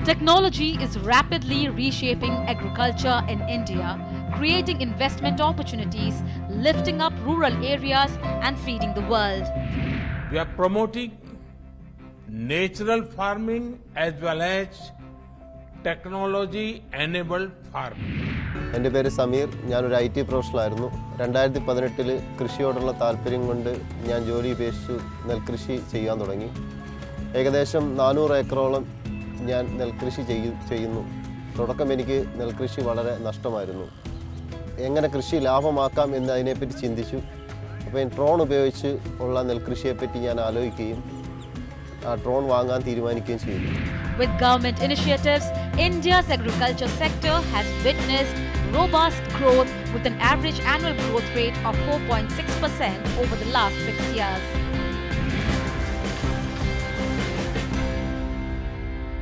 Technology is rapidly reshaping agriculture in India, creating investment opportunities, lifting up rural areas, and feeding the world. We are promoting natural farming as well as technology-enabled farming. എൻ്റെ പേര് സമീർ. ഞാനൊരു IT പ്രൊഫഷണലായിരുന്നു. 2018 കൃഷിയോടുള്ള താല്പര്യം കൊണ്ട് ഞാൻ ജോലി ഉപേക്ഷിച്ചു നെൽകൃഷി ചെയ്യാൻ തുടങ്ങി. ഏകദേശം 400 ഏക്കറോളം ഞാൻ നെൽകൃഷി ചെയ്യുന്നു. തുടക്കം എനിക്ക് നെൽകൃഷി വളരെ നഷ്ടമായിരുന്നു. എങ്ങനെ കൃഷി ലാഭമാക്കാം എന്ന് അതിനെപ്പറ്റി ചിന്തിച്ചു. അപ്പോൾ ഡ്രോൺ ഉപയോഗിച്ച് ഉള്ള നെൽകൃഷിയെപ്പറ്റി ഞാൻ ആലോചിക്കുകയും ആ ഡ്രോൺ വാങ്ങാൻ തീരുമാനിക്കുകയും ചെയ്തു. With government initiatives, India's agriculture sector has witnessed robust growth with an average annual growth rate of 4.6% over the last 6 years.